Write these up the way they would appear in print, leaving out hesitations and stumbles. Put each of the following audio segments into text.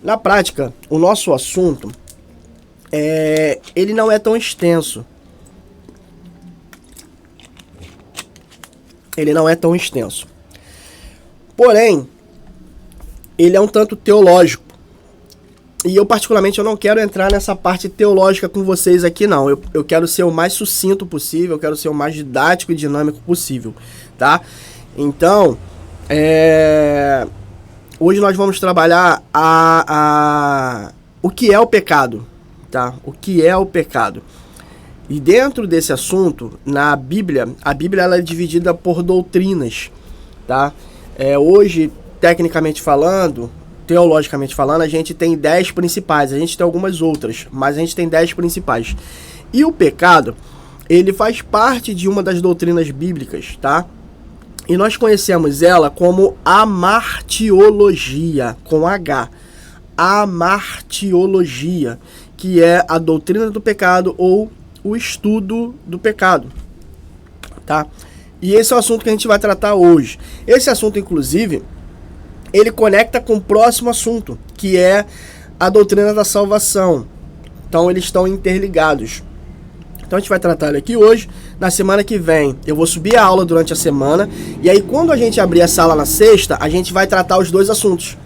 Na prática, o nosso assunto, ele não é tão extenso. Ele não é tão extenso. Porém, ele é um tanto teológico. E eu, particularmente, eu não quero entrar nessa parte teológica com vocês aqui, não. Eu quero ser o mais sucinto possível, eu quero ser o mais didático e dinâmico possível, tá? Então, hoje nós vamos trabalhar o que é o pecado, tá? O que é o pecado. E dentro desse assunto, na Bíblia, a Bíblia ela é dividida por doutrinas, tá? Hoje, tecnicamente falando, teologicamente falando, a gente tem 10 principais, a gente tem algumas outras, mas a gente tem 10 principais. E o pecado, ele faz parte de uma das doutrinas bíblicas, tá? E nós conhecemos ela como amartiologia, com H. Amartiologia, que é a doutrina do pecado ou o estudo do pecado, tá? E esse é o assunto que a gente vai tratar hoje. Esse assunto, inclusive, ele conecta com o próximo assunto, que é a doutrina da salvação. Então, eles estão interligados. Então, a gente vai tratar ele aqui hoje. Na semana que vem, eu vou subir a aula durante a semana. E aí, quando a gente abrir a sala na sexta, a gente vai tratar os dois assuntos.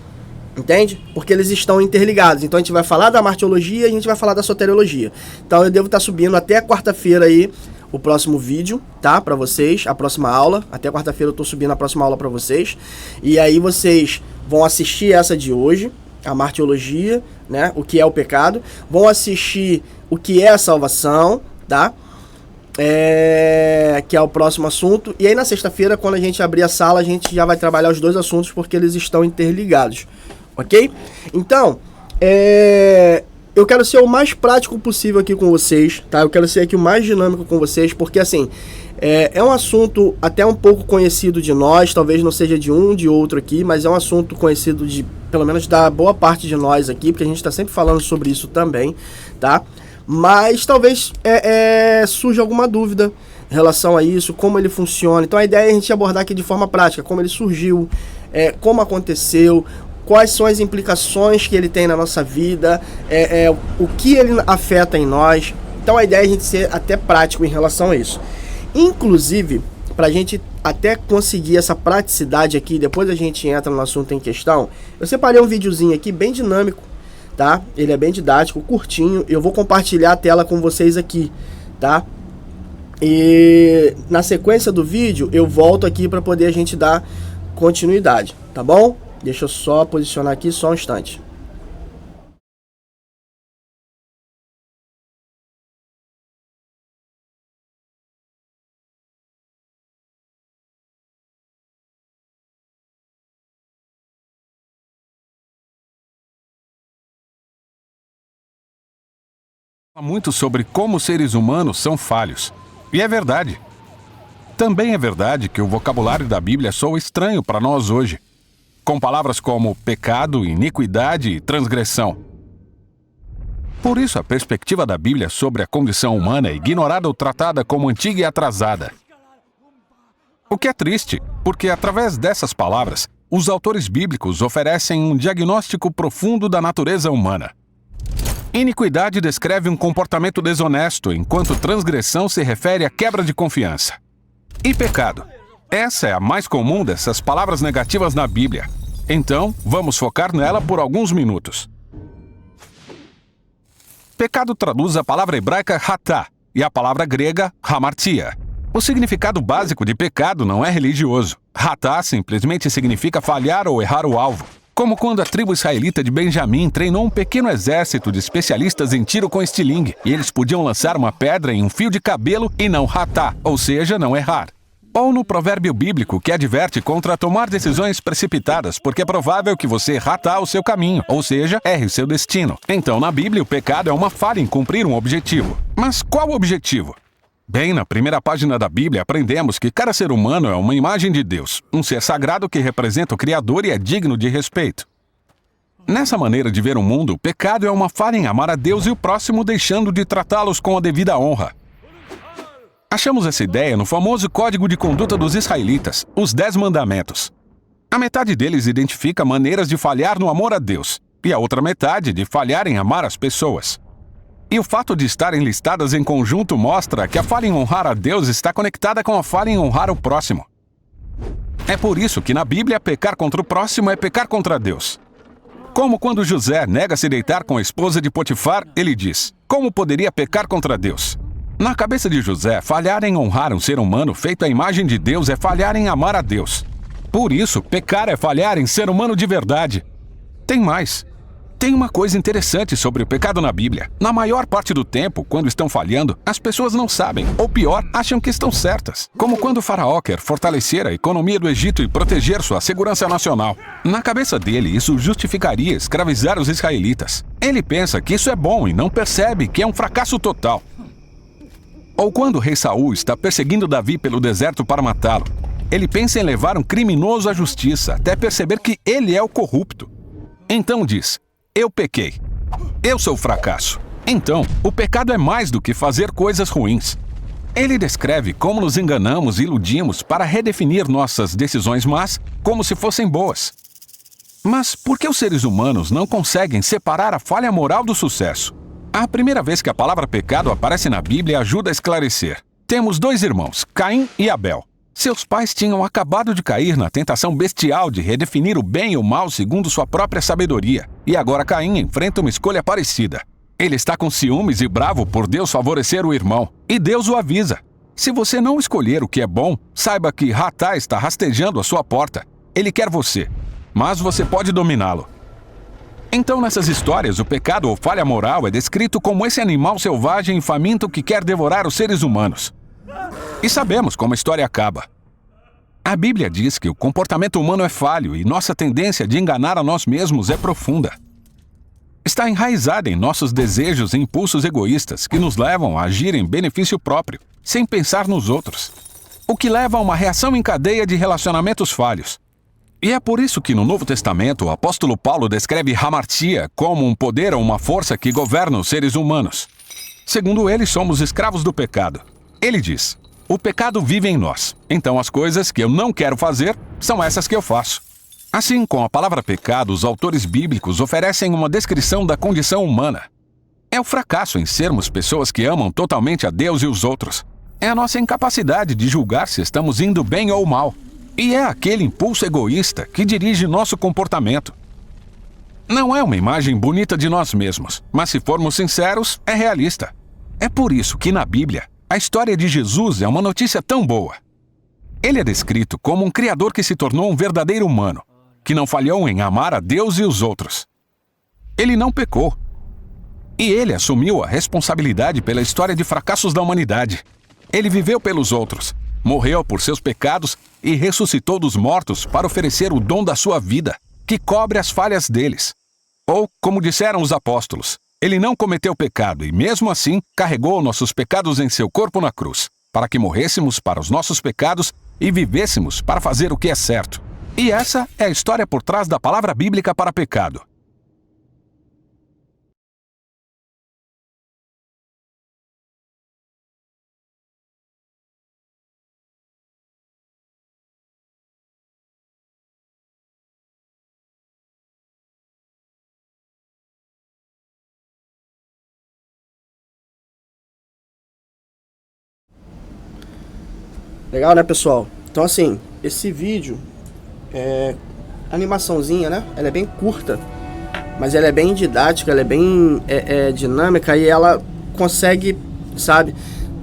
Entende? Porque eles estão interligados. Então, a gente vai falar da martiologia e a gente vai falar da soteriologia. Então, eu devo estar subindo até quarta-feira aí o próximo vídeo, tá? Pra vocês, a próxima aula. Até quarta-feira eu tô subindo a próxima aula pra vocês. E aí vocês vão assistir essa de hoje, a martiologia, né? O que é o pecado. Vão assistir o que é a salvação, tá? Que é o próximo assunto. E aí na sexta-feira, quando a gente abrir a sala, a gente já vai trabalhar os dois assuntos porque eles estão interligados, ok? Então, eu quero ser o mais prático possível aqui com vocês, tá? Eu quero ser aqui o mais dinâmico com vocês, porque assim, é um assunto até um pouco conhecido de nós, talvez não seja de um, de outro aqui, mas é um assunto conhecido de, pelo menos da boa parte de nós aqui, porque a gente está sempre falando sobre isso também, tá? Mas talvez surja alguma dúvida em relação a isso, como ele funciona. Então a ideia é a gente abordar aqui de forma prática, como ele surgiu, como aconteceu, quais são as implicações que ele tem na nossa vida, o que ele afeta em nós. Então a ideia é a gente ser até prático em relação a isso. Inclusive, para a gente até conseguir essa praticidade aqui, depois a gente entra no assunto em questão, eu separei um videozinho aqui bem dinâmico, tá? Ele é bem didático, curtinho, eu vou compartilhar a tela com vocês aqui, tá? E na sequência do vídeo, eu volto aqui para poder a gente dar continuidade, tá bom? Deixa eu só posicionar aqui, só um instante. Fala muito sobre como seres humanos são falhos. E é verdade. Também é verdade que o vocabulário da Bíblia soa estranho para nós hoje, com palavras como pecado, iniquidade e transgressão. Por isso, a perspectiva da Bíblia sobre a condição humana é ignorada ou tratada como antiga e atrasada. O que é triste, porque através dessas palavras, os autores bíblicos oferecem um diagnóstico profundo da natureza humana. Iniquidade descreve um comportamento desonesto, enquanto transgressão se refere à quebra de confiança. E pecado? Essa é a mais comum dessas palavras negativas na Bíblia. Então, vamos focar nela por alguns minutos. Pecado traduz a palavra hebraica hatá e a palavra grega hamartia. O significado básico de pecado não é religioso. Hatá simplesmente significa falhar ou errar o alvo. Como quando a tribo israelita de Benjamim treinou um pequeno exército de especialistas em tiro com estilingue, e eles podiam lançar uma pedra em um fio de cabelo e não hatá, ou seja, não errar. Ou no provérbio bíblico que adverte contra tomar decisões precipitadas, porque é provável que você hatá o seu caminho, ou seja, erre o seu destino. Então, na Bíblia, o pecado é uma falha em cumprir um objetivo. Mas qual objetivo? Bem, na primeira página da Bíblia aprendemos que cada ser humano é uma imagem de Deus, um ser sagrado que representa o Criador e é digno de respeito. Nessa maneira de ver o mundo, o pecado é uma falha em amar a Deus e o próximo, deixando de tratá-los com a devida honra. Achamos essa ideia no famoso Código de Conduta dos Israelitas, os 10 Mandamentos. A metade deles identifica maneiras de falhar no amor a Deus. e a outra metade de falhar em amar as pessoas. E o fato de estarem listadas em conjunto mostra que a falha em honrar a Deus está conectada com a falha em honrar o próximo. É por isso que na Bíblia pecar contra o próximo é pecar contra Deus. Como quando José nega se deitar com a esposa de Potifar, ele diz: como poderia pecar contra Deus? Na cabeça de José, falhar em honrar um ser humano feito à imagem de Deus é falhar em amar a Deus. Por isso, pecar é falhar em ser humano de verdade. Tem mais. Tem uma coisa interessante sobre o pecado na Bíblia. Na maior parte do tempo, quando estão falhando, as pessoas não sabem, ou pior, acham que estão certas. Como quando o faraó quer fortalecer a economia do Egito e proteger sua segurança nacional. Na cabeça dele, isso justificaria escravizar os israelitas. Ele pensa que isso é bom e não percebe que é um fracasso total. Ou quando o rei Saul está perseguindo Davi pelo deserto para matá-lo. Ele pensa em levar um criminoso à justiça, até perceber que ele é o corrupto. Então diz: eu pequei. Eu sou o fracasso. Então, o pecado é mais do que fazer coisas ruins. Ele descreve como nos enganamos e iludimos para redefinir nossas decisões más como se fossem boas. Mas por que os seres humanos não conseguem separar a falha moral do sucesso? A primeira vez que a palavra pecado aparece na Bíblia ajuda a esclarecer. Temos 2 irmãos, Caim e Abel. Seus pais tinham acabado de cair na tentação bestial de redefinir o bem e o mal segundo sua própria sabedoria. E agora Caim enfrenta uma escolha parecida. Ele está com ciúmes e bravo por Deus favorecer o irmão. E Deus o avisa: se você não escolher o que é bom, saiba que Ratá está rastejando à sua porta. Ele quer você, mas você pode dominá-lo. Então, nessas histórias, o pecado ou falha moral é descrito como esse animal selvagem e faminto que quer devorar os seres humanos. E sabemos como a história acaba. A Bíblia diz que o comportamento humano é falho e nossa tendência de enganar a nós mesmos é profunda. Está enraizada em nossos desejos e impulsos egoístas que nos levam a agir em benefício próprio, sem pensar nos outros. O que leva a uma reação em cadeia de relacionamentos falhos. E é por isso que no Novo Testamento o apóstolo Paulo descreve hamartia como um poder ou uma força que governa os seres humanos. Segundo ele, somos escravos do pecado. Ele diz: o pecado vive em nós, então as coisas que eu não quero fazer são essas que eu faço. Assim, com a palavra pecado, os autores bíblicos oferecem uma descrição da condição humana. É o fracasso em sermos pessoas que amam totalmente a Deus e os outros. É a nossa incapacidade de julgar se estamos indo bem ou mal. E é aquele impulso egoísta que dirige nosso comportamento. Não é uma imagem bonita de nós mesmos, mas se formos sinceros, é realista. É por isso que na Bíblia, a história de Jesus é uma notícia tão boa. Ele é descrito como um criador que se tornou um verdadeiro humano, que não falhou em amar a Deus e os outros. Ele não pecou. E ele assumiu a responsabilidade pela história de fracassos da humanidade. Ele viveu pelos outros, morreu por seus pecados e ressuscitou dos mortos para oferecer o dom da sua vida, que cobre as falhas deles. Ou, como disseram os apóstolos, ele não cometeu pecado e, mesmo assim, carregou nossos pecados em seu corpo na cruz, para que morrêssemos para os nossos pecados e vivêssemos para fazer o que é certo. E essa é a história por trás da palavra bíblica para pecado. Legal, né, pessoal? Então, assim, esse vídeo é animaçãozinha, né? Ela é bem curta, mas ela é bem didática, ela é bem dinâmica e ela consegue, sabe,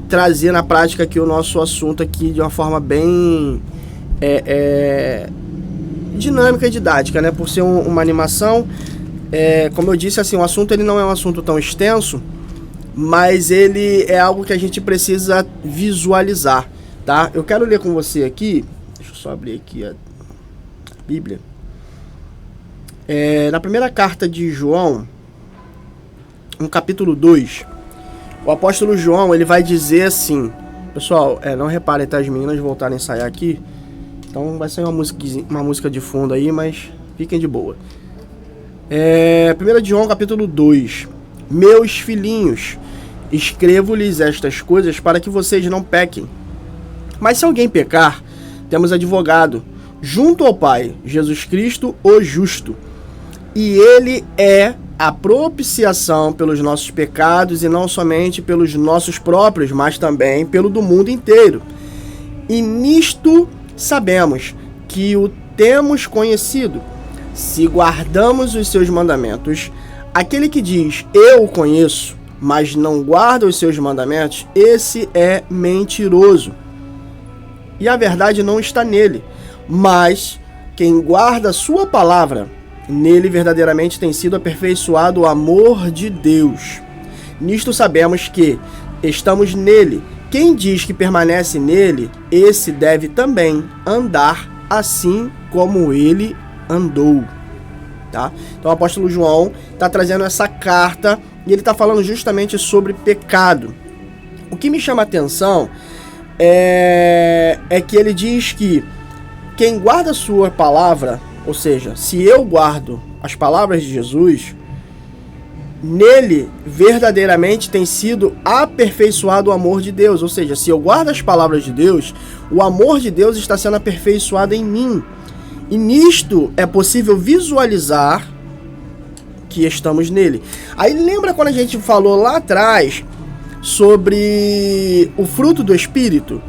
trazer na prática aqui o nosso assunto aqui de uma forma bem dinâmica e didática, né? Por ser uma animação, como eu disse, assim, o assunto ele não é um assunto tão extenso, mas ele é algo que a gente precisa visualizar. Tá? Eu quero ler com você aqui. Deixa eu só abrir aqui a Bíblia. Na primeira carta de João, no capítulo 2, o apóstolo João ele vai dizer assim. Pessoal, não reparem, tá? As meninas voltarem a ensaiar aqui. Então vai ser uma música de fundo aí, mas fiquem de boa. 1 João capítulo 2. Meus filhinhos, escrevo-lhes estas coisas para que vocês não pequem. Mas se alguém pecar, temos advogado junto ao Pai, Jesus Cristo, o justo. e ele é a propiciação pelos nossos pecados, e não somente pelos nossos próprios, mas também pelo do mundo inteiro. E nisto sabemos que o temos conhecido, se guardamos os seus mandamentos. Aquele que diz, eu o conheço, mas não guarda os seus mandamentos, esse é mentiroso, e a verdade não está nele. Mas quem guarda a sua palavra, nele verdadeiramente tem sido aperfeiçoado o amor de Deus. Nisto sabemos que estamos nele. Quem diz que permanece nele, esse deve também andar assim como ele andou. Tá? Então o apóstolo João está trazendo essa carta e ele está falando justamente sobre pecado. O que me chama a atenção é que ele diz que quem guarda a sua palavra, ou seja, se eu guardo as palavras de Jesus, nele verdadeiramente tem sido aperfeiçoado o amor de Deus. Ou seja, se eu guardo as palavras de Deus, o amor de Deus está sendo aperfeiçoado em mim. E nisto é possível visualizar que estamos nele. Aí lembra quando a gente falou lá atrás sobre o fruto do Espírito?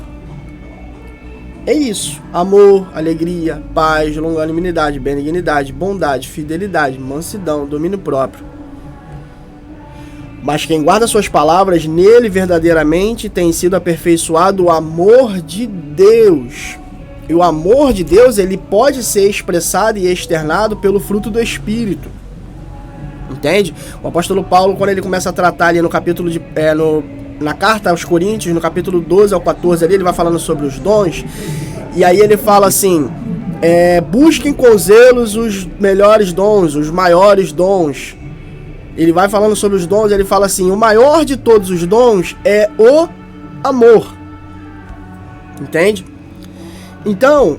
É isso: amor, alegria, paz, longanimidade, benignidade, bondade, fidelidade, mansidão, domínio próprio. Mas quem guarda suas palavras, nele verdadeiramente tem sido aperfeiçoado o amor de Deus. E o amor de Deus, ele pode ser expressado e externado pelo fruto do Espírito. Entende? O apóstolo Paulo, quando ele começa a tratar ali no capítulo na carta aos Coríntios, no capítulo 12 ao 14, ali, ele vai falando sobre os dons. E aí ele fala assim: busquem com zelos os melhores dons, os maiores dons. Ele vai falando sobre os dons, ele fala assim: o maior de todos os dons é o amor. Entende? Então,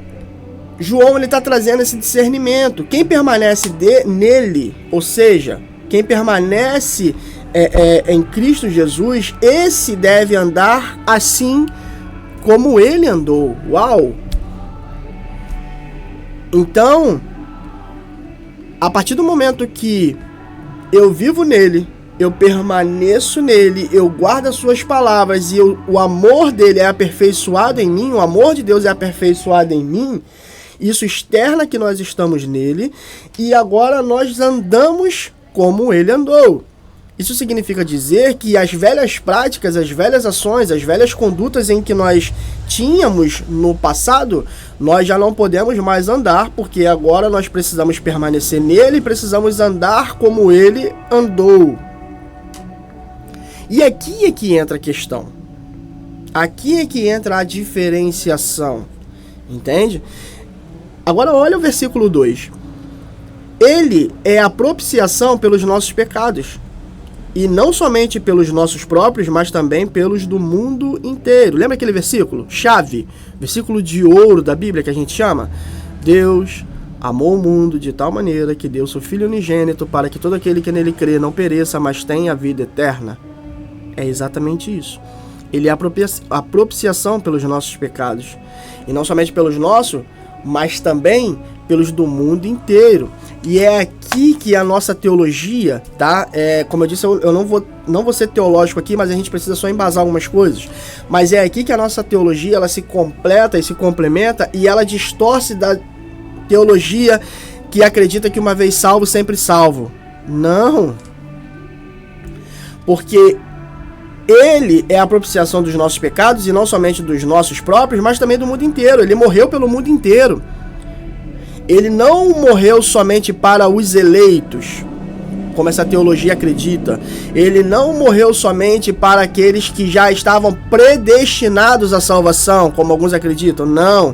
João está trazendo esse discernimento. Quem permanece nele, ou seja, quem permanece em Cristo Jesus, esse deve andar assim como ele andou. Uau! Então, a partir do momento que eu vivo nele, eu permaneço nele, eu guardo as suas palavras e o amor dele é aperfeiçoado em mim, o amor de Deus é aperfeiçoado em mim, isso externa que nós estamos nele, e agora nós andamos como ele andou. Isso significa dizer que as velhas práticas, as velhas ações, as velhas condutas em que nós tínhamos no passado, nós já não podemos mais andar, porque agora nós precisamos permanecer nele, precisamos andar como ele andou. E aqui é que entra a questão. Aqui é que entra a diferenciação. Entende? Agora olha o versículo 2. Ele é a propiciação pelos nossos pecados. E não somente pelos nossos próprios, mas também pelos do mundo inteiro. Lembra aquele versículo? Chave. Versículo de ouro da Bíblia que a gente chama? Deus amou o mundo de tal maneira que deu seu Filho unigênito para que todo aquele que nele crê não pereça, mas tenha a vida eterna. É exatamente isso. Ele é a propiciação pelos nossos pecados. E não somente pelos nossos, mas também pelos do mundo inteiro. E é aqui que a nossa teologia, tá? Como eu disse, eu não vou ser teológico aqui, mas a gente precisa só embasar algumas coisas. Mas é aqui que a nossa teologia, ela se completa e se complementa, e ela distorce da teologia que acredita que uma vez salvo, sempre salvo. Não. Porque ele é a propiciação dos nossos pecados, e não somente dos nossos próprios, mas também do mundo inteiro. Ele morreu pelo mundo inteiro. Ele não morreu somente para os eleitos, como essa teologia acredita. Ele não morreu somente para aqueles que já estavam predestinados à salvação, como alguns acreditam. Não.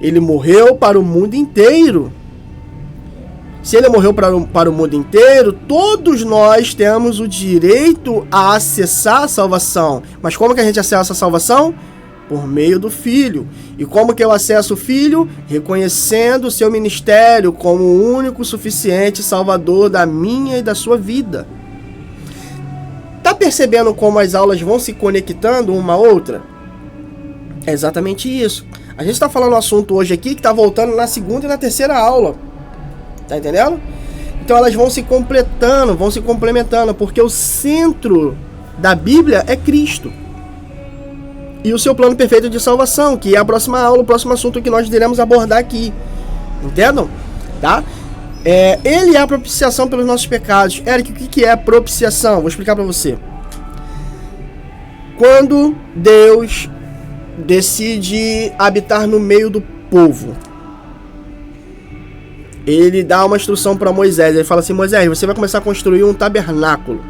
Ele morreu para o mundo inteiro. Se ele morreu para o mundo inteiro, todos nós temos o direito a acessar a salvação. Mas como que a gente acessa a salvação? Por meio do Filho. E como que eu acesso o Filho? Reconhecendo o seu ministério como o único suficiente Salvador da minha e da sua vida. Tá percebendo como as aulas vão se conectando uma à outra? É exatamente isso. A gente está falando um assunto hoje aqui que está voltando na segunda e na terceira aula. Tá entendendo? Então elas vão se completando, vão se complementando, porque o centro da Bíblia é Cristo. E o seu plano perfeito de salvação, que é a próxima aula, o próximo assunto que nós iremos abordar aqui. Entendam? Tá? Ele é a propiciação pelos nossos pecados. Eric, o que é propiciação? Vou explicar para você. Quando Deus decide habitar no meio do povo, ele dá uma instrução para Moisés. Ele fala assim: Moisés, você vai começar a construir um tabernáculo.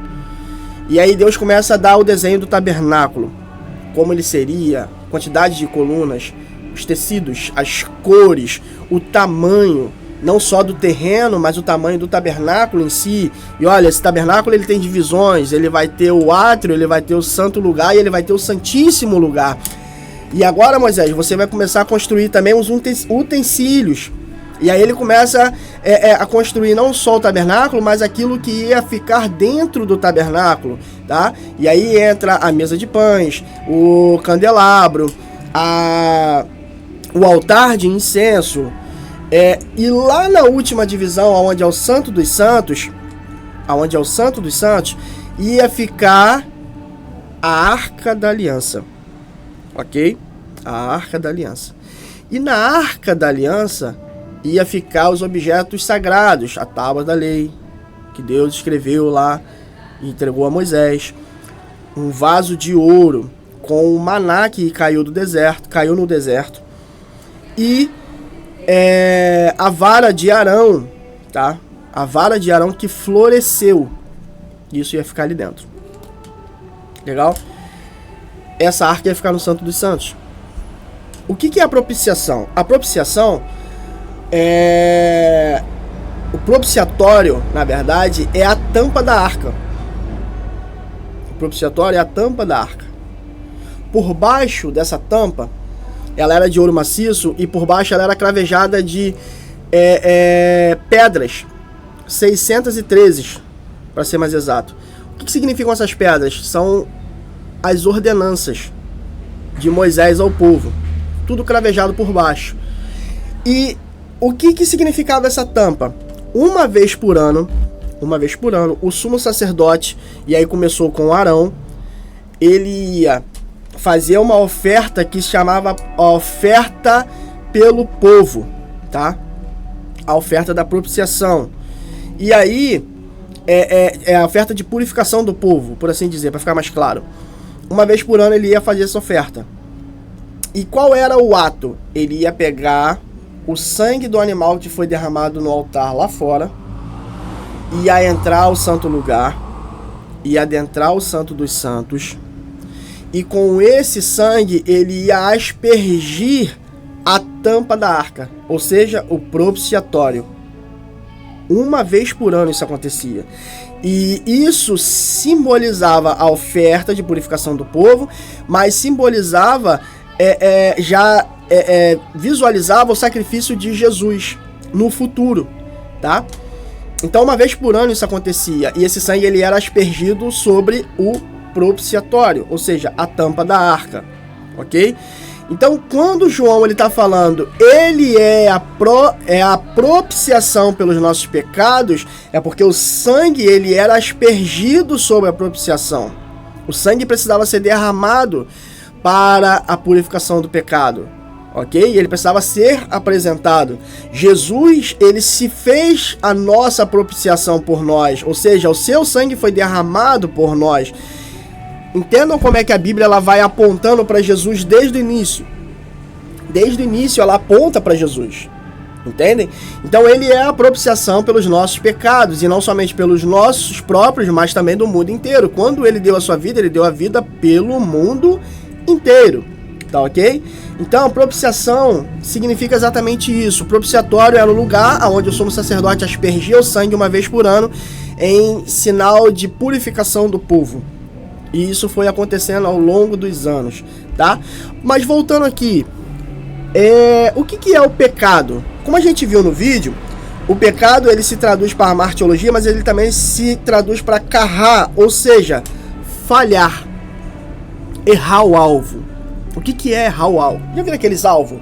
E aí Deus começa a dar o desenho do tabernáculo, como ele seria, quantidade de colunas, os tecidos, as cores, o tamanho, não só do terreno, mas o tamanho do tabernáculo em si. E olha, esse tabernáculo ele tem divisões, ele vai ter o átrio, ele vai ter o santo lugar e ele vai ter o santíssimo lugar. E agora, Moisés, você vai começar a construir também os utensílios. E aí ele começa a construir não só o tabernáculo, mas aquilo que ia ficar dentro do tabernáculo, tá? E aí entra a mesa de pães, o candelabro, o altar de incenso. E lá na última divisão, onde é o Santo dos Santos, ia ficar a Arca da Aliança, ok? A Arca da Aliança. E na Arca da Aliança ia ficar os objetos sagrados, a tábua da lei, que Deus escreveu lá e entregou a Moisés, um vaso de ouro com o maná que caiu no deserto, e a vara de Arão, tá? A vara de Arão que floresceu. Isso ia ficar ali dentro. Legal? Essa arca ia ficar no Santo dos Santos. O que é a propiciação? A propiciação o propiciatório, na verdade, é a tampa da arca. O propiciatório é a tampa da arca. Por baixo dessa tampa, ela era de ouro maciço e por baixo ela era cravejada de pedras, 613, para ser mais exato. O que significam essas pedras? São as ordenanças de Moisés ao povo, tudo cravejado por baixo. E o que significava essa tampa? Uma vez por ano, o sumo sacerdote, e aí começou com Arão, ele ia fazer uma oferta que se chamava oferta pelo povo, tá? A oferta da propiciação. E aí é a oferta de purificação do povo, por assim dizer, para ficar mais claro. Uma vez por ano ele ia fazer essa oferta. E qual era o ato? Ele ia pegar o sangue do animal que foi derramado no altar lá fora, ia entrar ao santo lugar, ia adentrar o Santo dos Santos, e com esse sangue ele ia aspergir a tampa da arca, ou seja, o propiciatório. Uma vez por ano isso acontecia. E isso simbolizava a oferta de purificação do povo, mas simbolizava, visualizava o sacrifício de Jesus no futuro, tá? Então uma vez por ano isso acontecia, e esse sangue ele era aspergido sobre o propiciatório, ou seja, a tampa da arca, ok? Então quando João ele está falando, ele é a propiciação pelos nossos pecados, é porque o sangue ele era aspergido sobre a propiciação. O sangue precisava ser derramado para a purificação do pecado, ok? Ele precisava ser apresentado. Jesus, ele se fez a nossa propiciação por nós, ou seja, o seu sangue foi derramado por nós. Entendam como é que a Bíblia ela vai apontando para Jesus desde o início. Desde o início ela aponta para Jesus. Entendem? Então ele é a propiciação pelos nossos pecados, e não somente pelos nossos próprios, mas também do mundo inteiro. Quando ele deu a sua vida, ele deu a vida pelo mundo inteiro. Tá ok? Então a propiciação significa exatamente isso. O propiciatório era o lugar onde o sumo sacerdote aspergia o sangue uma vez por ano em sinal de purificação do povo. E isso foi acontecendo ao longo dos anos, tá? Mas voltando aqui, o que é o pecado? Como a gente viu no vídeo, o pecado ele se traduz para a martiologia, mas ele também se traduz para carrar, ou seja, falhar, errar o alvo. O que é errar o alvo? Já viram aqueles alvo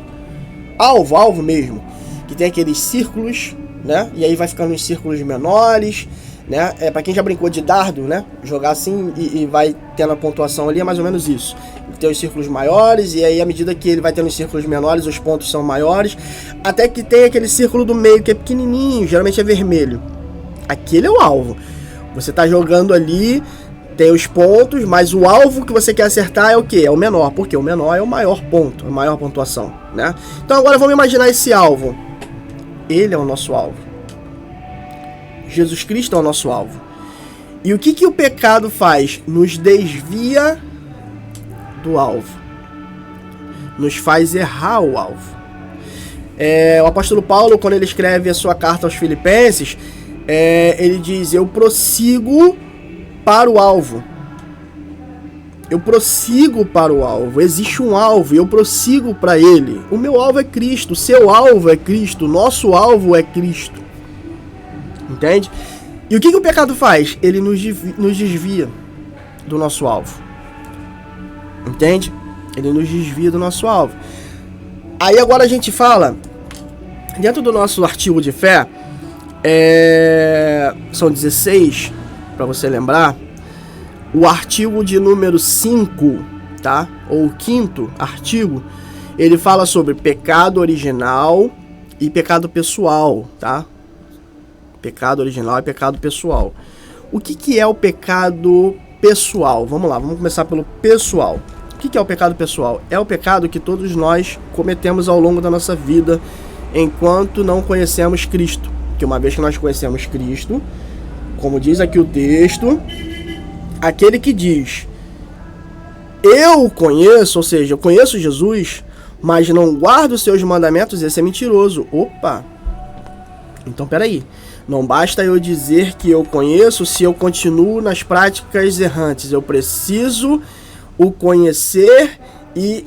mesmo, que tem aqueles círculos né? E aí vai ficando em círculos menores, né? Para quem já brincou de dardo, né? Jogar assim e vai tendo a pontuação ali, é mais ou menos isso. Tem os círculos maiores, e aí à medida que ele vai tendo os círculos menores, os pontos são maiores, até que tem aquele círculo do meio que é pequenininho, geralmente é vermelho. Aquele é o alvo. Você tá jogando ali, tem os pontos, mas o alvo que você quer acertar é o quê? É o menor, porque o menor é o maior ponto, a maior pontuação, né? Então agora vamos imaginar esse alvo. Ele é o nosso alvo. Jesus Cristo é o nosso alvo. E o que o pecado faz? Nos desvia do alvo. Nos faz errar o alvo. O apóstolo Paulo, quando ele escreve a sua carta aos Filipenses, ele diz: eu prossigo para o alvo. Eu prossigo para o alvo. Existe um alvo e eu prossigo para ele. O meu alvo é Cristo, o seu alvo é Cristo, o nosso alvo é Cristo. Entende? E o que o pecado faz? Ele nos desvia do nosso alvo. Entende? Ele nos desvia do nosso alvo. Aí agora a gente fala, dentro do nosso artigo de fé, são 16, para você lembrar, o artigo de número 5, tá? Ou o quinto artigo, ele fala sobre pecado original e pecado pessoal, tá? Pecado original e pecado pessoal. O que é o pecado pessoal? Vamos lá, vamos começar pelo pessoal. O que é o pecado pessoal? É o pecado que todos nós cometemos ao longo da nossa vida enquanto não conhecemos Cristo. Que uma vez que nós conhecemos Cristo, como diz aqui o texto, aquele que diz: eu conheço, ou seja, eu conheço Jesus, mas não guardo os seus mandamentos, esse é mentiroso. Opa! Então peraí. Não basta eu dizer que eu conheço se eu continuo nas práticas errantes. Eu preciso o conhecer e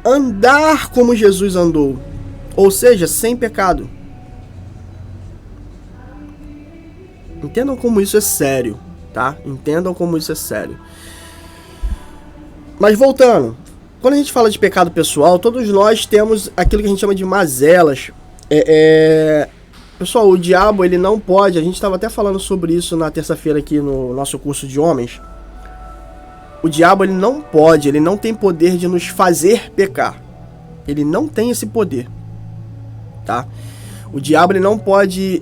andar como Jesus andou. Ou seja, sem pecado. Entendam como isso é sério, tá? Entendam como isso é sério. Mas voltando, quando a gente fala de pecado pessoal, todos nós temos aquilo que a gente chama de mazelas. Pessoal, o diabo, ele não pode, a gente estava até falando sobre isso na terça-feira aqui no nosso curso de homens. O diabo, ele não pode, ele não tem poder de nos fazer pecar. Ele não tem esse poder, tá? O diabo, ele não pode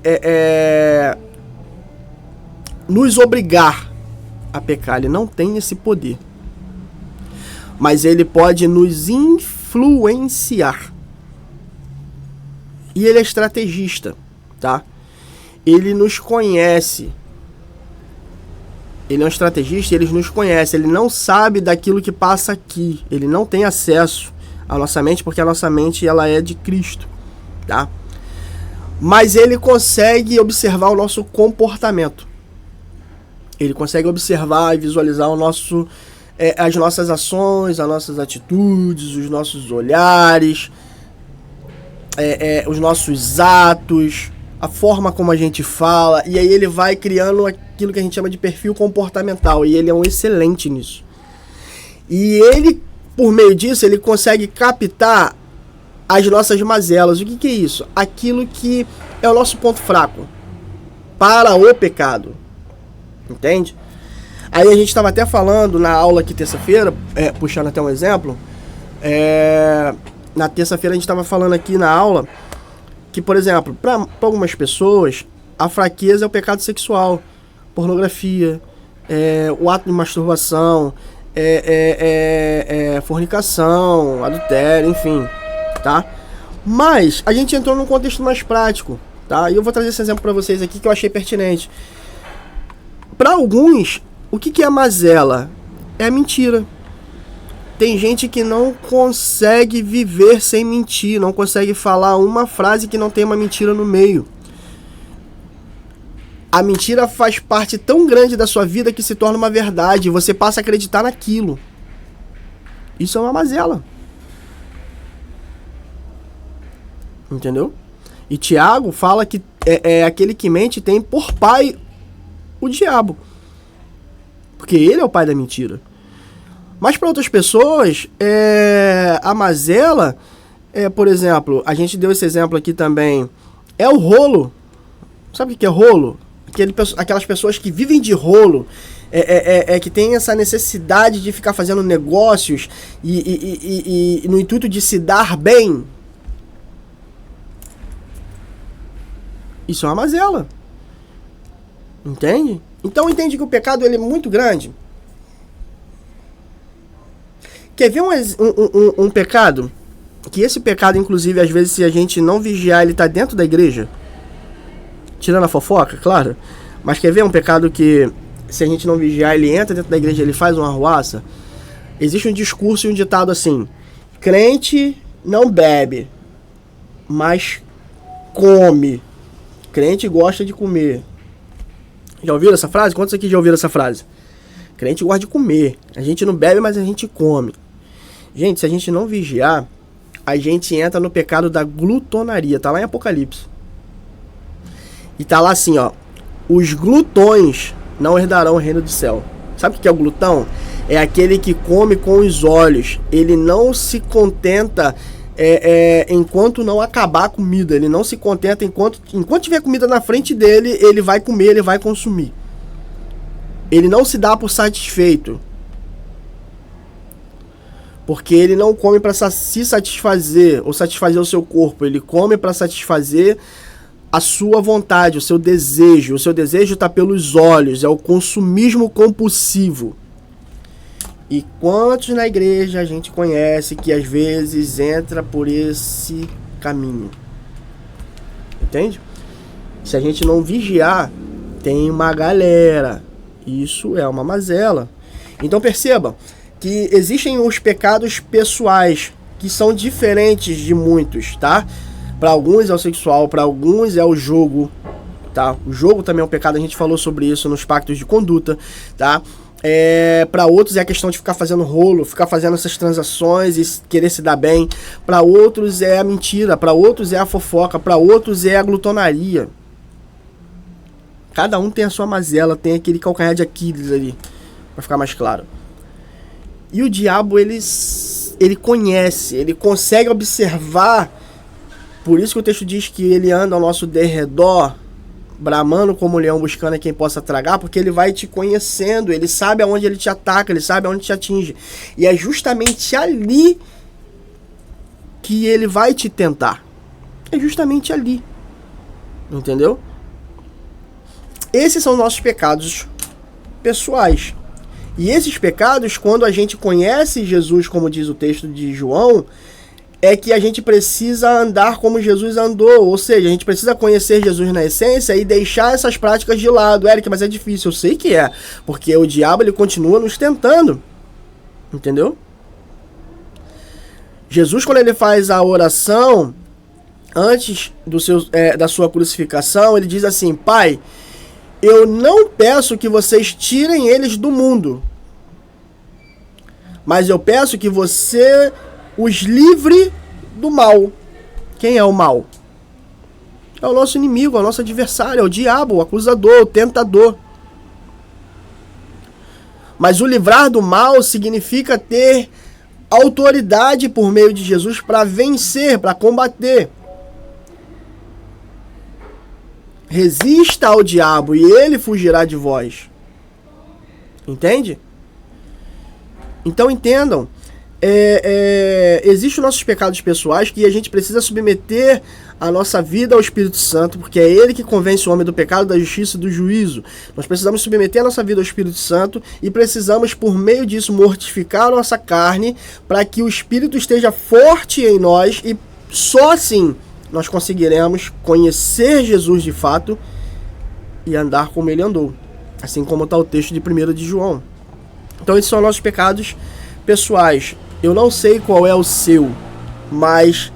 nos obrigar a pecar, ele não tem esse poder. Mas ele pode nos influenciar. E ele é estrategista, tá? Ele nos conhece. Ele é um estrategista, ele nos conhece. Ele não sabe daquilo que passa aqui. Ele não tem acesso à nossa mente, porque a nossa mente, ela é de Cristo, tá? Mas ele consegue observar o nosso comportamento. Ele consegue observar e visualizar as nossas ações, as nossas atitudes, os nossos olhares, os nossos atos, a forma como a gente fala, e aí ele vai criando aquilo que a gente chama de perfil comportamental, e ele é um excelente nisso. E ele, por meio disso, ele consegue captar as nossas mazelas. O que é isso? Aquilo que é o nosso ponto fraco para o pecado. Entende? Aí a gente estava até falando na aula aqui terça-feira, puxando até um exemplo, na terça-feira a gente estava falando aqui na aula que, por exemplo, para algumas pessoas, a fraqueza é o pecado sexual, pornografia, o ato de masturbação, fornicação, adultério, enfim, tá? Mas a gente entrou num contexto mais prático, tá? E eu vou trazer esse exemplo para vocês aqui que eu achei pertinente. Para alguns, o que é a mazela? É a mentira. Tem gente que não consegue viver sem mentir, não consegue falar uma frase que não tem uma mentira no meio. A mentira faz parte tão grande da sua vida que se torna uma verdade, você passa a acreditar naquilo. Isso é uma mazela. Entendeu? E Tiago fala que aquele que mente tem por pai o diabo. Porque ele é o pai da mentira. Mas para outras pessoas, a mazela, por exemplo, a gente deu esse exemplo aqui também, é o rolo Sabe o que é rolo? Aquelas pessoas que vivem de rolo, que tem essa necessidade de ficar fazendo negócios e no intuito de se dar bem. Isso é uma mazela. Entende? Então entende que o pecado ele é muito grande. Quer ver um pecado? Que esse pecado, inclusive, às vezes, se a gente não vigiar, ele está dentro da igreja. Tirando a fofoca, claro. Mas quer ver um pecado que, se a gente não vigiar, ele entra dentro da igreja, ele faz uma arruaça? Existe um discurso e um ditado assim: crente não bebe, mas come. Crente gosta de comer. Já ouviram essa frase? Quantos aqui já ouviram essa frase? Crente gosta de comer. A gente não bebe, mas a gente come. Gente, se a gente não vigiar, a gente entra no pecado da glutonaria. Tá lá em Apocalipse. E tá lá assim, ó: os glutões não herdarão o reino do céu. Sabe o que é o glutão? É aquele que come com os olhos. Ele não se contenta enquanto não acabar a comida. Ele não se contenta enquanto tiver comida na frente dele, ele vai comer, ele vai consumir. Ele não se dá por satisfeito. Porque ele não come para se satisfazer ou satisfazer o seu corpo. Ele come para satisfazer a sua vontade, o seu desejo. O seu desejo está pelos olhos. É o consumismo compulsivo. E quantos na igreja a gente conhece que às vezes entra por esse caminho? Entende? Se a gente não vigiar, tem uma galera. Isso é uma mazela. Então perceba que existem os pecados pessoais que são diferentes de muitos, tá? Para alguns é o sexual, para alguns é o jogo, tá? O jogo também é um pecado, a gente falou sobre isso nos pactos de conduta, tá? Para outros é a questão de ficar fazendo rolo, ficar fazendo essas transações e querer se dar bem. Para outros é a mentira, para outros é a fofoca, para outros é a glutonaria. Cada um tem a sua mazela, tem aquele calcanhar de Aquiles ali, para ficar mais claro. E o diabo, ele conhece, ele consegue observar. Por isso que o texto diz que ele anda ao nosso derredor, bramando como leão, buscando a quem possa tragar, porque ele vai te conhecendo, ele sabe aonde ele te ataca, ele sabe aonde te atinge. E é justamente ali que ele vai te tentar. É justamente ali. Entendeu? Esses são nossos pecados pessoais. E esses pecados, quando a gente conhece Jesus, como diz o texto de João, é que a gente precisa andar como Jesus andou. Ou seja, a gente precisa conhecer Jesus na essência e deixar essas práticas de lado. Eric, mas é difícil. Eu sei que é. Porque o diabo, ele continua nos tentando. Entendeu? Jesus, quando ele faz a oração, antes da sua crucificação, ele diz assim: Pai, eu não peço que vocês tirem eles do mundo, mas eu peço que você os livre do mal. Quem é o mal? É o nosso inimigo, é o nosso adversário, é o diabo, o acusador, o tentador. Mas o livrar do mal significa ter autoridade por meio de Jesus para vencer, para combater. Resista ao diabo e ele fugirá de vós. Entende? Então entendam. Existem os nossos pecados pessoais que a gente precisa submeter a nossa vida ao Espírito Santo, porque é ele que convence o homem do pecado, da justiça e do juízo. Nós precisamos submeter a nossa vida ao Espírito Santo e precisamos, por meio disso, mortificar a nossa carne para que o Espírito esteja forte em nós, e só assim nós conseguiremos conhecer Jesus de fato e andar como ele andou, assim como está o texto de 1 de João. Então esses são nossos pecados pessoais. Eu não sei qual é o seu, mas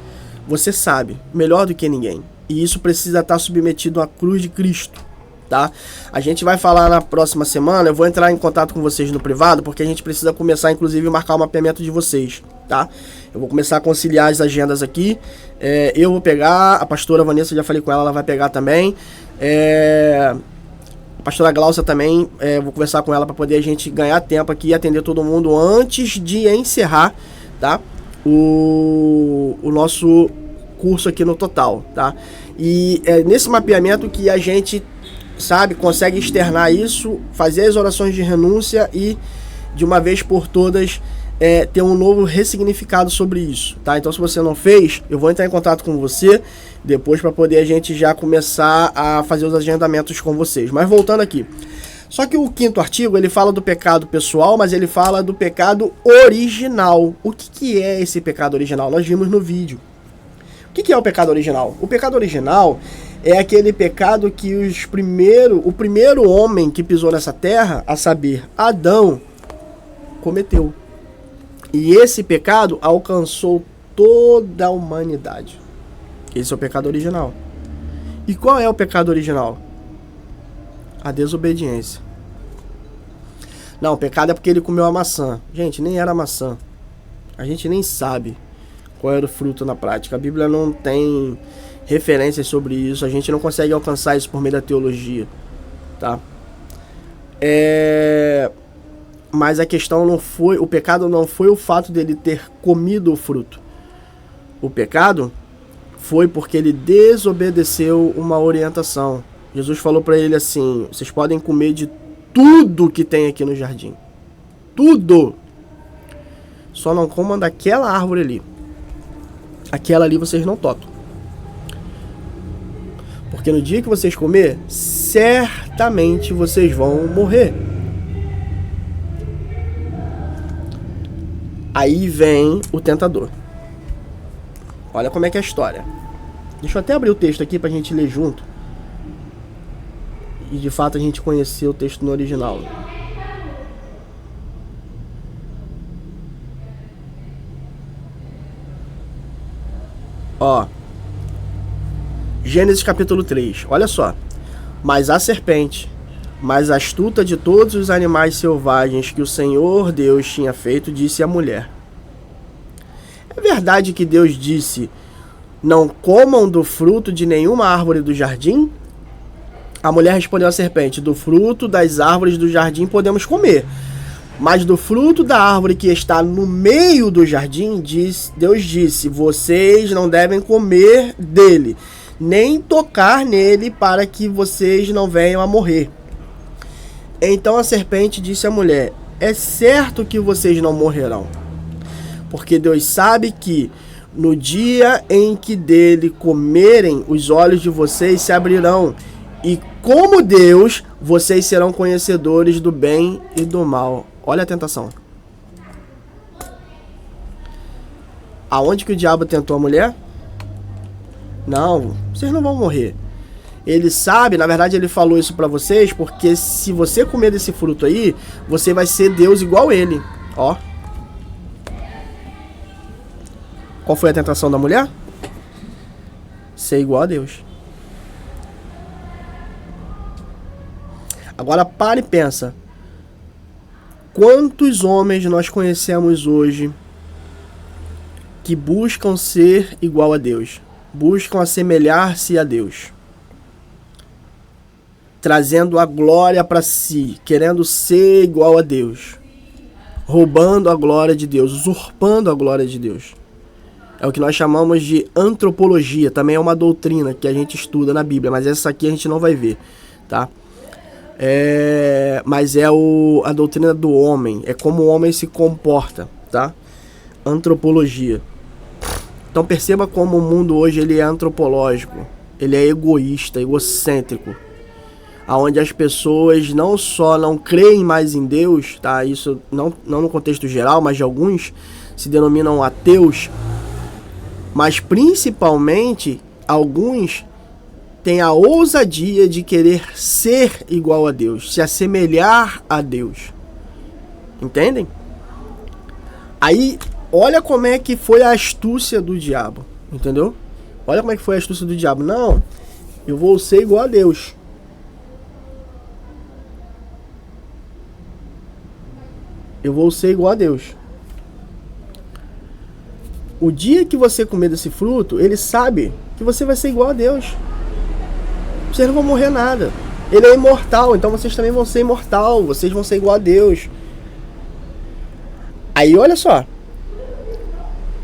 você sabe, melhor do que ninguém. E isso precisa estar submetido à cruz de Cristo, tá? A gente vai falar na próxima semana, eu vou entrar em contato com vocês no privado, porque a gente precisa começar, inclusive, a marcar o mapeamento de vocês, tá? Eu vou começar a conciliar as agendas aqui. Eu vou pegar, a pastora Vanessa, já falei com ela, ela vai pegar também. A pastora Glaucia também, vou conversar com ela para poder a gente ganhar tempo aqui e atender todo mundo antes de encerrar, tá? O nosso curso aqui no total, tá? E é nesse mapeamento que a gente, sabe, consegue externar isso, fazer as orações de renúncia e, de uma vez por todas, ter um novo ressignificado sobre isso, tá? Então, se você não fez, eu vou entrar em contato com você depois para poder a gente já começar a fazer os agendamentos com vocês. Mas voltando aqui. Só que o 5º artigo, ele fala do pecado pessoal, mas ele fala do pecado original. O que é esse pecado original? Nós vimos no vídeo. O que é o pecado original? O pecado original é aquele pecado que o primeiro homem que pisou nessa terra, a saber, Adão, cometeu. E esse pecado alcançou toda a humanidade. Esse é o pecado original. E qual é o pecado original? A desobediência. Não, o pecado é porque ele comeu a maçã. Gente, nem era maçã. A gente nem sabe qual era o fruto na prática. A Bíblia não tem referências sobre isso. A gente não consegue alcançar isso por meio da teologia, tá? Mas a questão não foi... O pecado não foi o fato dele ter comido o fruto. O pecado foi porque ele desobedeceu uma orientação. Jesus falou para ele assim: vocês podem comer de tudo que tem aqui no jardim. Tudo! Só não comam daquela árvore ali. Aquela ali vocês não tocam. Porque no dia que vocês comer, certamente vocês vão morrer. Aí vem o tentador. Olha como é que é a história. Deixa eu até abrir o texto aqui pra gente ler junto. E de fato a gente conhecer o texto no original. Ó. Gênesis capítulo 3. Olha só. Mas a serpente, mais astuta de todos os animais selvagens que o Senhor Deus tinha feito, disse à mulher: é verdade que Deus disse: não comam do fruto de nenhuma árvore do jardim? A mulher respondeu à serpente: do fruto das árvores do jardim podemos comer, mas do fruto da árvore que está no meio do jardim, Deus disse: vocês não devem comer dele, nem tocar nele, para que vocês não venham a morrer. Então a serpente disse à mulher: é certo que vocês não morrerão, porque Deus sabe que no dia em que dele comerem, os olhos de vocês se abrirão, e como Deus, vocês serão conhecedores do bem e do mal. Olha a tentação. Aonde que o diabo tentou a mulher? Não, vocês não vão morrer. Ele sabe, na verdade ele falou isso pra vocês, porque se você comer desse fruto aí, você vai ser Deus igual ele. Ó. Qual foi a tentação da mulher? Ser igual a Deus. Agora para e pensa. Quantos homens nós conhecemos hoje que buscam ser igual a Deus? Buscam assemelhar-se a Deus, trazendo a glória para si, querendo ser igual a Deus, roubando a glória de Deus, usurpando a glória de Deus. É o que nós chamamos de antropologia. Também é uma doutrina que a gente estuda na Bíblia, mas essa aqui a gente não vai ver, tá? Mas é a doutrina do homem, é como o homem se comporta, tá? Antropologia. Então perceba como o mundo hoje ele é antropológico, ele é egoísta, egocêntrico, aonde as pessoas não só não creem mais em Deus, tá? Isso não no contexto geral, mas de alguns se denominam ateus, mas principalmente alguns têm a ousadia de querer ser igual a Deus, se assemelhar a Deus. Entendem? Aí, olha como é que foi a astúcia do diabo, entendeu? Olha como é que foi a astúcia do diabo. Não, eu vou ser igual a Deus. Eu vou ser igual a Deus. O dia que você comer desse fruto, ele sabe que você vai ser igual a Deus. Vocês não vão morrer nada. Ele é imortal, então vocês também vão ser imortal. Vocês vão ser igual a Deus. Aí olha só.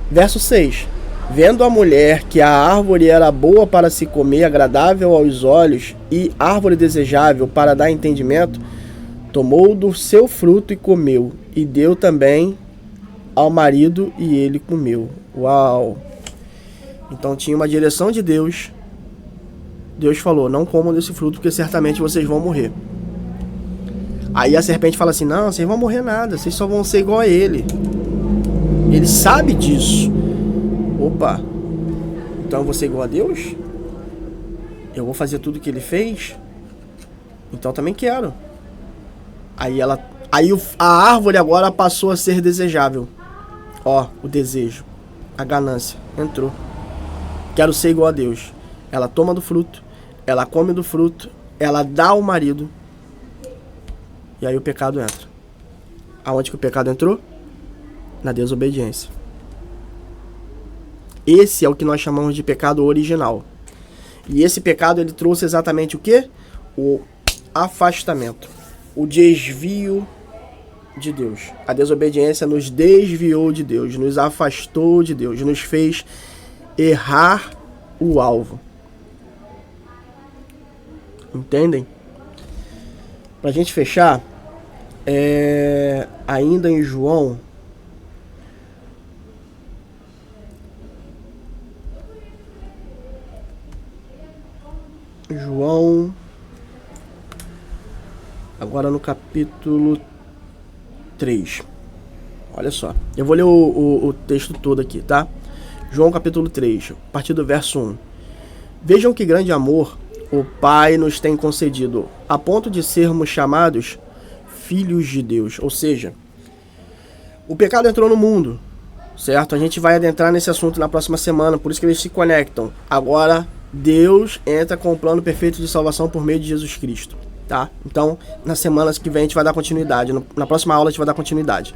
Verso 6. Vendo a mulher que a árvore era boa para se comer, agradável aos olhos e árvore desejável para dar entendimento, tomou do seu fruto e comeu, e deu também ao marido e ele comeu. Uau! Então tinha uma direção de Deus. Deus falou, não comam desse fruto porque certamente vocês vão morrer. Aí a serpente fala assim, não, vocês vão morrer nada, vocês só vão ser igual a ele. Ele sabe disso. Opa, então eu vou ser igual a Deus? Eu vou fazer tudo que ele fez? Então também quero. Aí a árvore agora passou a ser desejável. Ó, o desejo, a ganância, entrou. Quero ser igual a Deus. Ela toma do fruto, ela come do fruto, ela dá ao marido. E aí o pecado entra. Aonde que o pecado entrou? Na desobediência. Esse é o que nós chamamos de pecado original. E esse pecado ele trouxe exatamente o quê? O afastamento, o desvio de Deus. A desobediência nos desviou de Deus, nos afastou de Deus, nos fez errar o alvo. Entendem? Pra gente fechar, ainda em João, agora no capítulo 3. Olha só, eu vou ler o texto todo aqui, tá? João capítulo 3, a partir do verso 1. Vejam que grande amor o Pai nos tem concedido, a ponto de sermos chamados filhos de Deus. Ou seja, o pecado entrou no mundo, certo? A gente vai adentrar nesse assunto na próxima semana, por isso que eles se conectam. Agora, Deus entra com o plano perfeito de salvação por meio de Jesus Cristo, tá? Então, nas semanas que vem a gente vai dar continuidade, na próxima aula a gente vai dar continuidade.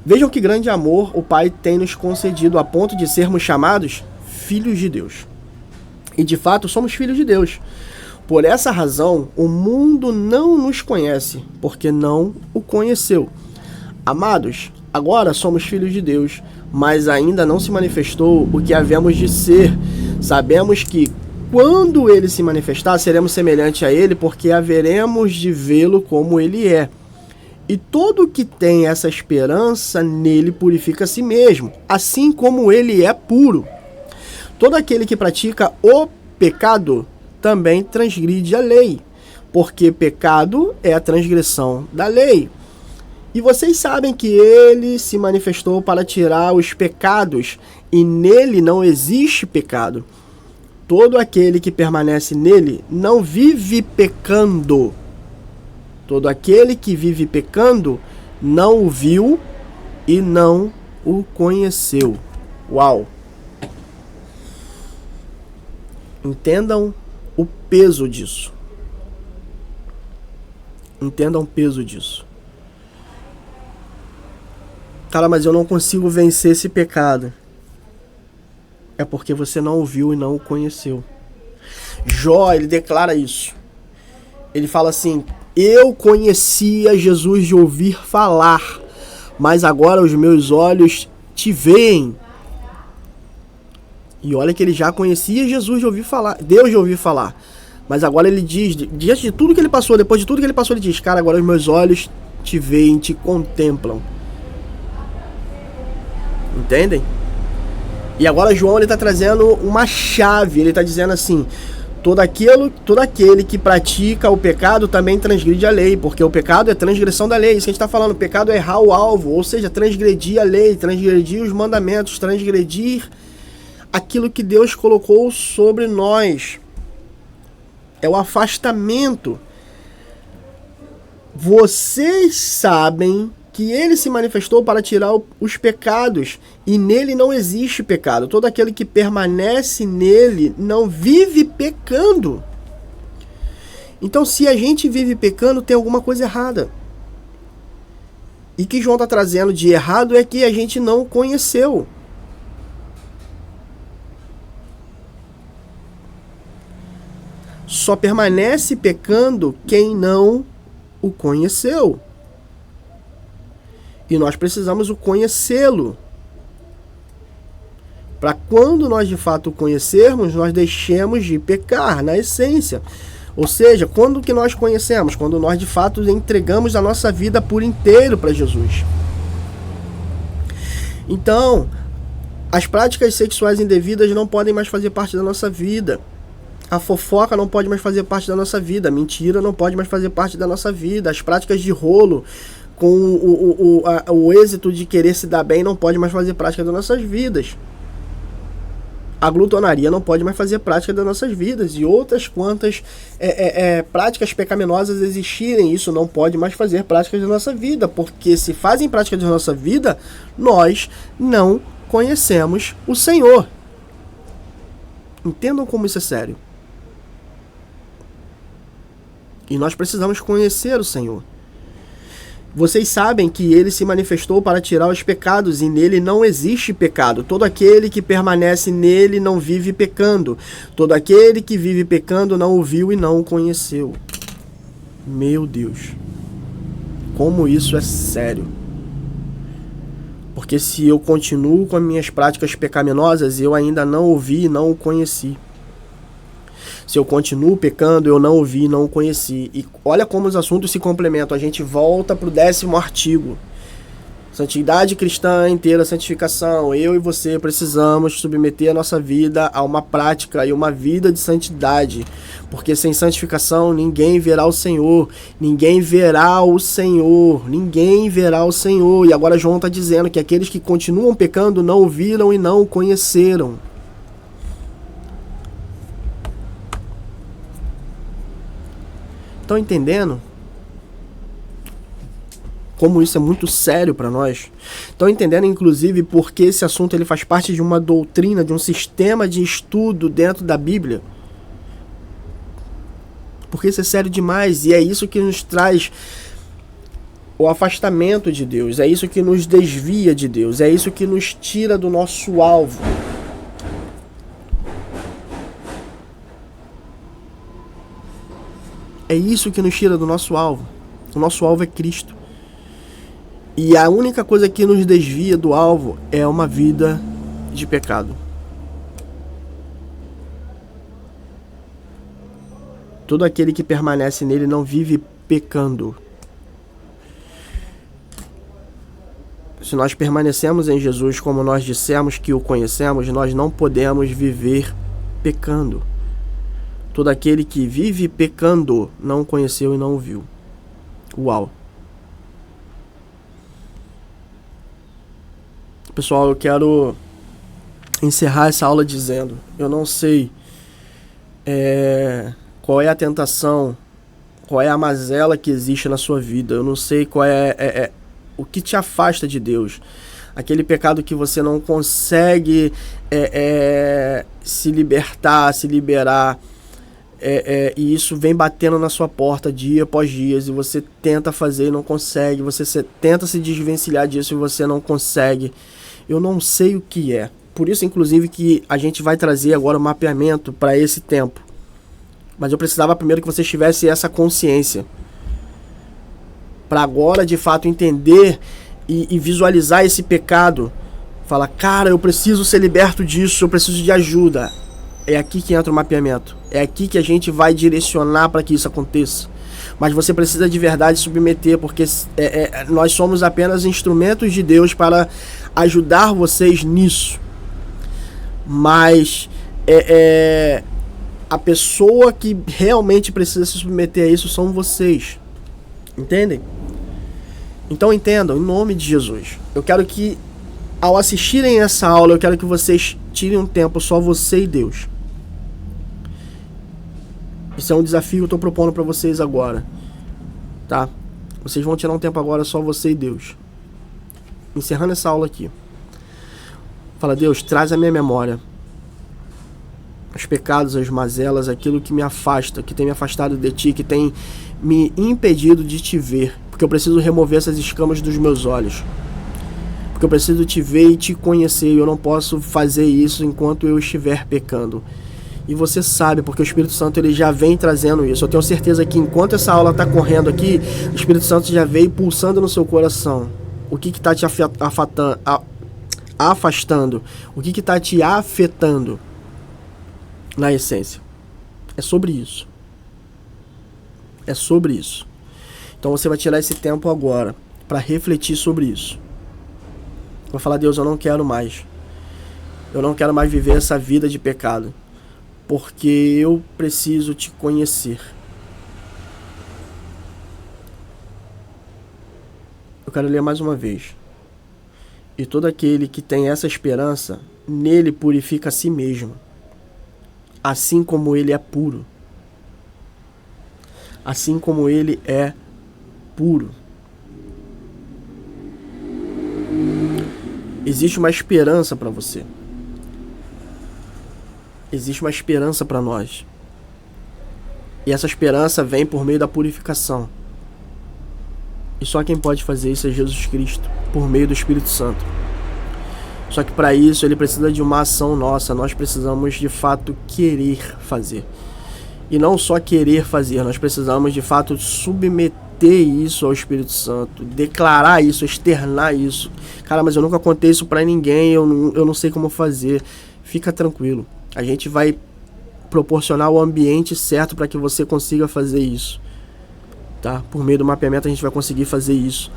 Vejam que grande amor o Pai tem nos concedido a ponto de sermos chamados filhos de Deus. E de fato somos filhos de Deus. Por essa razão, o mundo não nos conhece, porque não o conheceu. Amados, agora somos filhos de Deus, mas ainda não se manifestou o que havemos de ser. Sabemos que quando ele se manifestar, seremos semelhantes a ele, porque haveremos de vê-lo como ele é. E todo que tem essa esperança nele purifica a si mesmo, assim como ele é puro. Todo aquele que pratica o pecado também transgride a lei, porque pecado é a transgressão da lei. E vocês sabem que ele se manifestou para tirar os pecados, e nele não existe pecado. Todo aquele que permanece nele não vive pecando. Todo aquele que vive pecando não o viu e não o conheceu. Uau! Entendam o peso disso. Entendam o peso disso. Cara, mas eu não consigo vencer esse pecado. É porque você não o viu e não o conheceu. Jó, ele declara isso. Ele fala assim: eu conhecia Jesus de ouvir falar, mas agora os meus olhos te veem. E olha que ele já conhecia Jesus de ouvir falar, Deus de ouvir falar. Mas agora ele diz, diante de tudo que ele passou, depois de tudo que ele passou, ele diz: cara, agora os meus olhos te veem, te contemplam. Entendem? E agora João ele está trazendo uma chave. Ele está dizendo assim: todo aquele que pratica o pecado também transgride a lei, porque o pecado é transgressão da lei. Isso que a gente está falando, o pecado é errar o alvo, ou seja, transgredir a lei, transgredir os mandamentos, transgredir aquilo que Deus colocou sobre nós. É o afastamento. Vocês sabem que ele se manifestou para tirar os pecados, e nele não existe pecado. Todo aquele que permanece nele não vive pecando. Então, se a gente vive pecando, tem alguma coisa errada. E o que João está trazendo de errado é que a gente não o conheceu. Só permanece pecando quem não o conheceu. E nós precisamos o conhecê-lo. Para quando nós de fato o conhecermos, nós deixemos de pecar na essência. Ou seja, quando que nós conhecemos? Quando nós de fato entregamos a nossa vida por inteiro para Jesus. Então, as práticas sexuais indevidas não podem mais fazer parte da nossa vida. A fofoca não pode mais fazer parte da nossa vida. A mentira não pode mais fazer parte da nossa vida. As práticas de rolo com o êxito de querer se dar bem não pode mais fazer prática das nossas vidas. A glutonaria não pode mais fazer prática das nossas vidas. E outras quantas práticas pecaminosas existirem, isso não pode mais fazer prática da nossa vida. Porque se fazem prática da nossa vida, nós não conhecemos o Senhor. Entendam como isso é sério. E nós precisamos conhecer o Senhor. Vocês sabem que ele se manifestou para tirar os pecados e nele não existe pecado. Todo aquele que permanece nele não vive pecando. Todo aquele que vive pecando não o viu e não o conheceu. Meu Deus. Como isso é sério. Porque se eu continuo com as minhas práticas pecaminosas, eu ainda não o vi e não o conheci. Se eu continuo pecando, eu não o vi e não o conheci. E olha como os assuntos se complementam. A gente volta para o 10º artigo. Santidade cristã inteira, santificação. Eu e você precisamos submeter a nossa vida a uma prática e uma vida de santidade. Porque sem santificação ninguém verá o Senhor. Ninguém verá o Senhor. Ninguém verá o Senhor. E agora João está dizendo que aqueles que continuam pecando não o viram e não o conheceram. Estão entendendo? Como isso é muito sério para nós? Estão entendendo, inclusive, porque esse assunto ele faz parte de uma doutrina, de um sistema de estudo dentro da Bíblia? Porque isso é sério demais e é isso que nos traz o afastamento de Deus, é isso que nos desvia de Deus, é isso que nos tira do nosso alvo. É isso que nos tira do nosso alvo. O nosso alvo é Cristo. E a única coisa que nos desvia do alvo é uma vida de pecado. Todo aquele que permanece nele não vive pecando. Se nós permanecemos em Jesus como nós dissemos que o conhecemos, nós não podemos viver pecando. Todo aquele que vive pecando não o conheceu e não o viu. Uau! Pessoal, eu quero encerrar essa aula dizendo, eu não sei qual é a tentação, qual é a mazela que existe na sua vida, eu não sei qual é o que te afasta de Deus. Aquele pecado que você não consegue se libertar, se liberar, e isso vem batendo na sua porta dia após dia, e você tenta fazer e não consegue, você tenta se desvencilhar disso e você não consegue. Eu não sei o que é. Por isso, inclusive, que a gente vai trazer agora o mapeamento para esse tempo. Mas eu precisava primeiro que você tivesse essa consciência. Para agora, de fato, entender e visualizar esse pecado. Falar, cara, eu preciso ser liberto disso, eu preciso de ajuda. É aqui que entra o mapeamento. É aqui que a gente vai direcionar para que isso aconteça. Mas você precisa de verdade submeter, porque nós somos apenas instrumentos de Deus para ajudar vocês nisso. Mas a pessoa que realmente precisa se submeter a isso são vocês. Entendem? Então entendam, em nome de Jesus. Eu quero que, ao assistirem essa aula, eu quero que vocês tirem um tempo, só você e Deus. Isso é um desafio que eu estou propondo para vocês agora, tá? Vocês vão tirar um tempo agora, só você e Deus. Encerrando essa aula aqui. Fala, Deus, traz à minha memória os pecados, as mazelas, aquilo que me afasta, que tem me afastado de Ti, que tem me impedido de Te ver. Porque eu preciso remover essas escamas dos meus olhos. Porque eu preciso Te ver e Te conhecer. E eu não posso fazer isso enquanto eu estiver pecando. E você sabe, porque o Espírito Santo ele já vem trazendo isso. Eu tenho certeza que enquanto essa aula está correndo aqui, o Espírito Santo já veio pulsando no seu coração. O que está te afastando? O que está te afetando na essência? É sobre isso. É sobre isso. Então você vai tirar esse tempo agora para refletir sobre isso. Vai falar: Deus, eu não quero mais. Eu não quero mais viver essa vida de pecado, porque eu preciso te conhecer. Eu quero ler mais uma vez. E todo aquele que tem essa esperança, nele purifica a si mesmo, assim como ele é puro. Assim como ele é puro. Existe uma esperança para você. Existe uma esperança para nós. E essa esperança vem por meio da purificação. E só quem pode fazer isso é Jesus Cristo, por meio do Espírito Santo. Só que para isso ele precisa de uma ação nossa. Nós precisamos de fato querer fazer. E não só querer fazer, nós precisamos de fato submeter isso ao Espírito Santo, declarar isso, externar isso. Cara, mas eu nunca contei isso pra ninguém, eu não sei como fazer. Fica tranquilo, a gente vai proporcionar o ambiente certo para que você consiga fazer isso, tá? Por meio do mapeamento a gente vai conseguir fazer isso.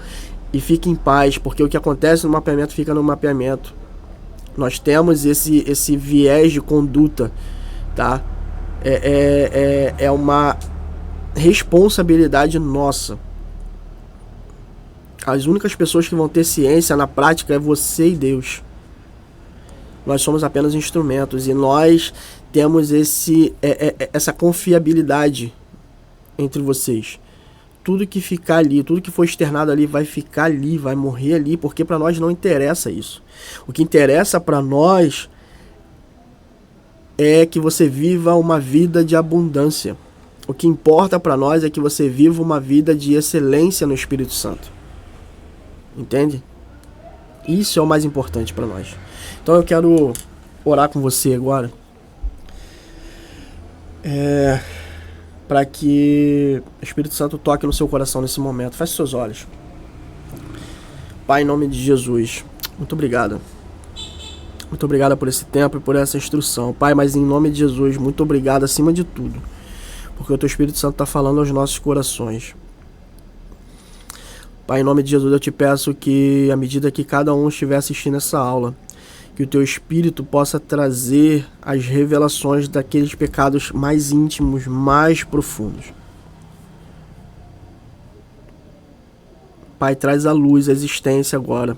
E fique em paz, porque o que acontece no mapeamento fica no mapeamento. Nós temos esse viés de conduta, tá? É uma responsabilidade nossa. As únicas pessoas que vão ter ciência na prática é você e Deus. Nós somos apenas instrumentos e nós temos essa confiabilidade entre vocês. Tudo que ficar ali, tudo que for externado ali vai ficar ali, vai morrer ali, porque para nós não interessa isso. O que interessa para nós é que você viva uma vida de abundância. O que importa para nós é que você viva uma vida de excelência no Espírito Santo. Entende? Isso é o mais importante para nós. Então eu quero orar com você agora. Para que o Espírito Santo toque no seu coração nesse momento. Feche seus olhos. Pai, em nome de Jesus, muito obrigado. Muito obrigado por esse tempo e por essa instrução. Pai, mas em nome de Jesus, muito obrigado acima de tudo, porque o Teu Espírito Santo está falando aos nossos corações. Pai, em nome de Jesus, eu te peço que, à medida que cada um estiver assistindo essa aula, que o Teu Espírito possa trazer as revelações daqueles pecados mais íntimos, mais profundos. Pai, traz à luz a existência agora.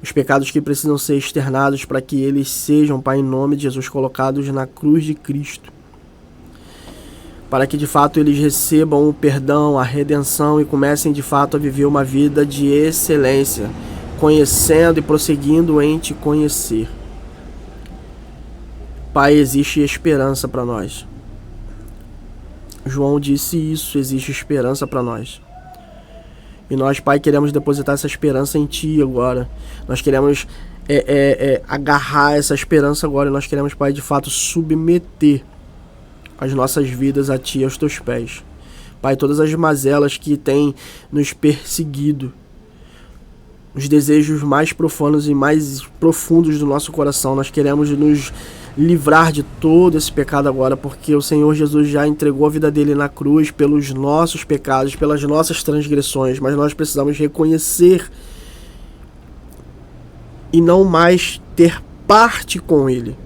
Os pecados que precisam ser externados para que eles sejam, Pai, em nome de Jesus, colocados na cruz de Cristo. Para que de fato eles recebam o perdão, a redenção e comecem de fato a viver uma vida de excelência, conhecendo e prosseguindo em Te conhecer. Pai, existe esperança para nós. João disse isso, existe esperança para nós. E nós, Pai, queremos depositar essa esperança em Ti agora. Nós queremos agarrar essa esperança agora. E nós queremos, Pai, de fato submeter as nossas vidas a Ti, aos Teus pés. Pai, todas as mazelas que têm nos perseguido, os desejos mais profanos e mais profundos do nosso coração, nós queremos nos livrar de todo esse pecado agora, porque o Senhor Jesus já entregou a vida dele na cruz pelos nossos pecados, pelas nossas transgressões, mas nós precisamos reconhecer e não mais ter parte com ele,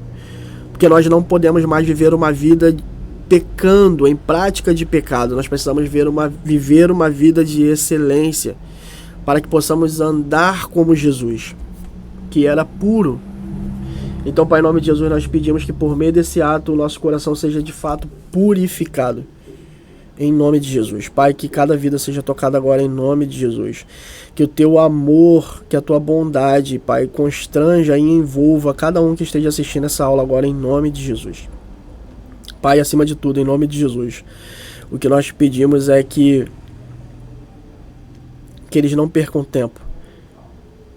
porque nós não podemos mais viver uma vida pecando, em prática de pecado. Nós precisamos viver uma vida de excelência, para que possamos andar como Jesus, que era puro. Então, Pai, em nome de Jesus, nós pedimos que por meio desse ato o nosso coração seja de fato purificado. Em nome de Jesus. Pai, que cada vida seja tocada agora em nome de Jesus. Que o Teu amor, que a Tua bondade, Pai, constranja e envolva cada um que esteja assistindo essa aula agora em nome de Jesus. Pai, acima de tudo, em nome de Jesus, o que nós pedimos é que eles não percam tempo.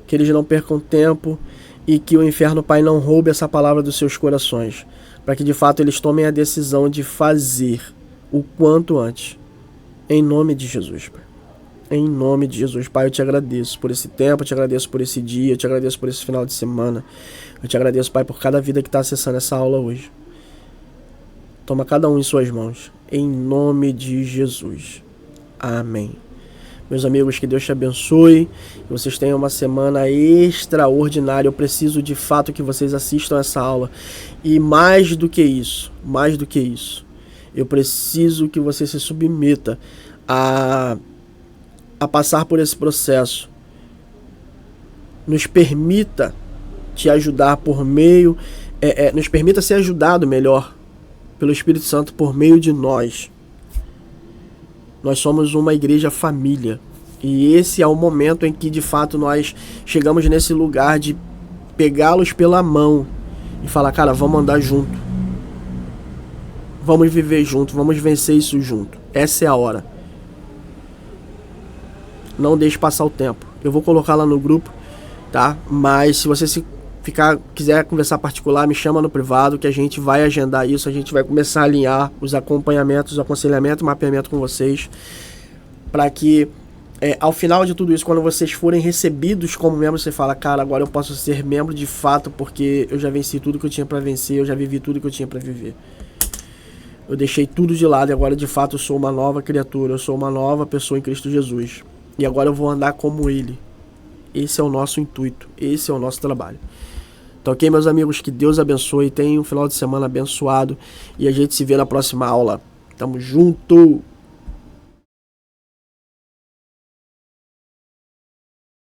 Que eles não percam tempo e que o inferno, Pai, não roube essa palavra dos seus corações, para que de fato eles tomem a decisão de fazer o quanto antes, em nome de Jesus, Pai. Em nome de Jesus, Pai, eu te agradeço por esse tempo, eu te agradeço por esse dia, eu te agradeço por esse final de semana. Eu te agradeço, Pai, por cada vida que está acessando essa aula hoje. Toma cada um em suas mãos, em nome de Jesus. Amém. Meus amigos, que Deus te abençoe, que vocês tenham uma semana extraordinária. Eu preciso de fato que vocês assistam essa aula. E mais do que isso, eu preciso que você se submeta a passar por esse processo. Nos permita te ajudar por meio, nos permita ser ajudado melhor pelo Espírito Santo por meio de nós. Nós somos uma igreja família. E esse é o momento em que de fato nós chegamos nesse lugar de pegá-los pela mão e falar, cara, vamos andar junto. Vamos viver junto, vamos vencer isso junto. Essa é a hora. Não deixe passar o tempo. Eu vou colocar lá no grupo, tá? Mas se você quiser conversar particular, me chama no privado que a gente vai agendar isso. A gente vai começar a alinhar os acompanhamentos, o aconselhamento, o mapeamento com vocês, para que ao final de tudo isso, quando vocês forem recebidos como membros, você fala, cara, agora eu posso ser membro de fato, porque eu já venci tudo que eu tinha para vencer, eu já vivi tudo que eu tinha para viver. Eu deixei tudo de lado e agora de fato eu sou uma nova criatura, eu sou uma nova pessoa em Cristo Jesus. E agora eu vou andar como Ele. Esse é o nosso intuito, esse é o nosso trabalho. Então, ok, meus amigos, que Deus abençoe, tenham um final de semana abençoado e a gente se vê na próxima aula. Tamo junto!